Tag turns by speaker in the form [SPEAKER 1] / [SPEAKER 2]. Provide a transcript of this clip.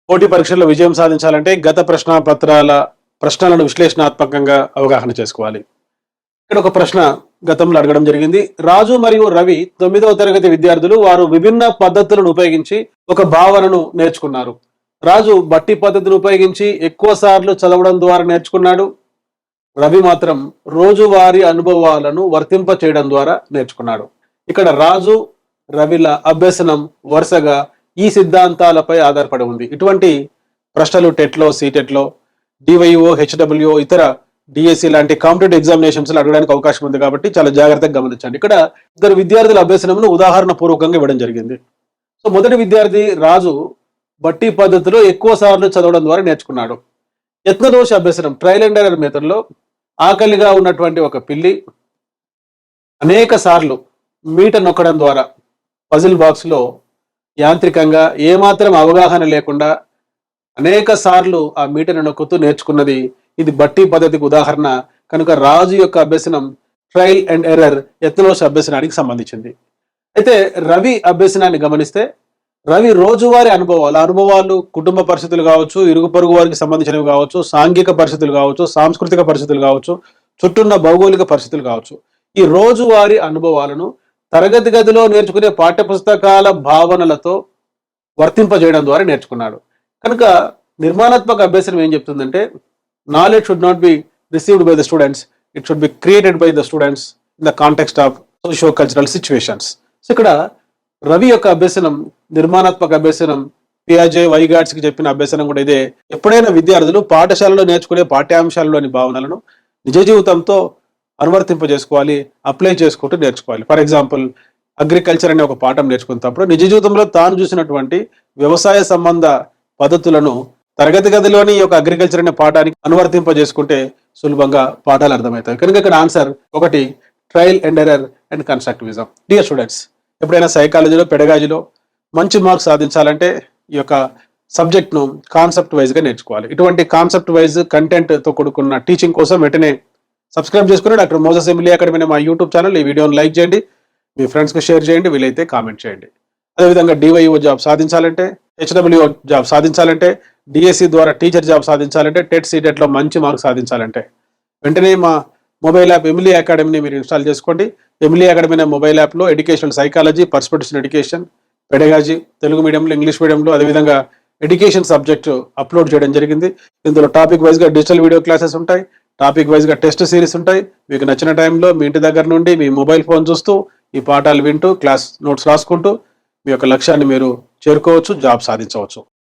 [SPEAKER 1] పోటీ పరీక్షల్లో విజయం సాధించాలంటే గత ప్రశ్నాపత్రాల ప్రశ్నలను విశ్లేషణాత్మకంగా అవగాహన చేసుకోవాలి. ఇక్కడ ఒక ప్రశ్న గతంలో అడగడం జరిగింది. రాజు మరియు రవి 9వ తరగతి విద్యార్థులు. వారు విభిన్న పద్ధతులను ఉపయోగించి ఒక భావనను నేర్చుకున్నారు. రాజు బట్టి పద్ధతిని ఉపయోగించి ఎక్కువ సార్లు చదవడం ద్వారా నేర్చుకున్నాడు. రవి మాత్రం రోజువారీ అనుభవాలను వర్తింప చేయడం ద్వారా నేర్చుకున్నాడు. ఇక్కడ రాజు రవిల అభ్యసనం వరుసగా ఈ సిద్ధాంతాలపై ఆధారపడి ఉంది. ఇటువంటి ప్రశ్నలు టెట్లో, సీటెట్లో, డివైఓ, హెచ్డబ్ల్యూ, ఇతర డిఎస్సి లాంటి కాంపిటేటివ్ ఎగ్జామినేషన్స్ అడగడానికి అవకాశం ఉంది కాబట్టి చాలా జాగ్రత్తగా గమనించండి. ఇక్కడ ఇద్దరు విద్యార్థుల అభ్యసనంను ఉదాహరణ పూర్వకంగా ఇవ్వడం జరిగింది. సో మొదటి విద్యార్థి రాజు బట్టి పద్ధతిలో ఎక్కువ సార్లు చదవడం ద్వారా నేర్చుకున్నాడు. యత్నదోష అభ్యసనం, ట్రయల్ అండ్ ఎర్రర్ మెథడ్లో ఆకలిగా ఉన్నటువంటి ఒక పిల్లి అనేక సార్లు మీట నొక్కడం ద్వారా పజిల్ బాక్స్లో యాంత్రికంగా ఏమాత్రం అవగాహన లేకుండా అనేక సార్లు ఆ మీటను నొక్కుతూ నేర్చుకున్నది. ఇది బట్టి పద్ధతికి ఉదాహరణ కనుక రాజు యొక్క అభ్యసనం ట్రయల్ అండ్ ఎర్రర్ యత్నదోష అభ్యసనానికి సంబంధించింది. అయితే రవి అభ్యసనాన్ని గమనిస్తే రవి రోజువారీ అనుభవాలు కుటుంబ పరిస్థితులు కావచ్చు, ఇరుగు పొరుగు వారికి సంబంధించినవి కావచ్చు, సాంఘిక పరిస్థితులు కావచ్చు, సాంస్కృతిక పరిస్థితులు కావచ్చు, చుట్టూన్న భౌగోళిక పరిస్థితులు కావచ్చు, ఈ రోజువారీ అనుభవాలను తరగతి గదిలో నేర్చుకునే పాఠ్యపుస్తకాల భావనలతో వర్తింపజేయడం ద్వారా నేర్చుకున్నాడు. కనుక నిర్మాణాత్మక అభ్యసనం ఏం చెప్తుందంటే knowledge should not be received by the students, it should be created by the students in the context of socio cultural situations. So ఇక్కడ రవి యొక్క అభ్యసనం నిర్మాణాత్మక అభ్యసనం, పియాజే, వైగాట్స్కి చెప్పిన అభ్యసనం కూడా ఇదే. ఎప్పుడైనా విద్యార్థులు పాఠశాలలో నేర్చుకునే పాఠ్యాంశాలలోని భావనలను నిజ జీవితంతో అనువర్తింపజేసుకోవాలి, అప్లై చేసుకుంటూ నేర్చుకోవాలి. ఫర్ ఎగ్జాంపుల్ అగ్రికల్చర్ అనే ఒక పాఠం నేర్చుకున్నప్పుడు నిజ జీవితంలో తాను చూసినటువంటి వ్యవసాయ సంబంధ పద్ధతులను తరగతి గదిలోని ఈ యొక్క అగ్రికల్చర్ అనే పాఠానికి అనువర్తింపజేసుకుంటే సులభంగా పాఠాలు అర్థమవుతాయి. కనుక ఇక్కడ ఆన్సర్ ఒకటి, trial and error and constructivism. Dear students, ఎప్పుడైనా సైకాలజీలో, పెడగాజీలో మంచి మార్క్స్ సాధించాలంటే ఈ యొక్క సబ్జెక్ట్ను కాన్సెప్ట్ వైజ్గా నేర్చుకోవాలి. ఇటువంటి కాన్సెప్ట్ వైజ్ కంటెంట్తో కూడుకున్న టీచింగ్ కోసం వెంటనే సబ్స్క్రైబ్ చేసుకుని డాక్టర్ మోజస్ ఎంఎల్ఏ అకాడమీ మా యూట్యూబ్ ఛానల్. ఈ వీడియోని లైక్ చేయండి, మీ ఫ్రెండ్స్కి షేర్ చేయండి, వీలైతే కామెంట్ చేయండి. అదేవిధంగా డివైఓ జాబ్ సాధించాలంటే, హెచ్డబ్ల్యూ జాబ్ సాధించాలంటే, డిఎస్సి ద్వారా టీచర్ జాబ్ సాధించాలంటే, టెట్ సీటెట్లో మంచి మార్క్స్ సాధించాలంటే వెంటనే మా మొబైల్ యాప్ ఎంఎల్ఏ అకాడమీని మీరు ఇన్స్టాల్ చేసుకోండి. ఎంఎల్ఏ అకాడమీ అనే మొబైల్ యాప్లో educational psychology, perspectives education, pedagogy, Telugu మీడియంలో, ఇంగ్లీష్ మీడియంలో, అదేవిధంగా ఎడ్యుకేషన్ సబ్జెక్టు అప్లోడ్ చేయడం జరిగింది. ఇందులో టాపిక్ వైజ్గా డిజిటల్ వీడియో క్లాసెస్ ఉంటాయి, టాపిక్ వైజ్గా టెస్ట్ సిరీస్ ఉంటాయి. మీకు నచ్చిన టైంలో మీ ఇంటి దగ్గర నుండి మీ మొబైల్ ఫోన్ చూస్తూ ఈ పాఠాలు వింటూ క్లాస్ నోట్స్ రాసుకుంటూ మీ యొక్క లక్ష్యాన్ని మీరు చేరుకోవచ్చు, జాబ్ సాధించవచ్చు.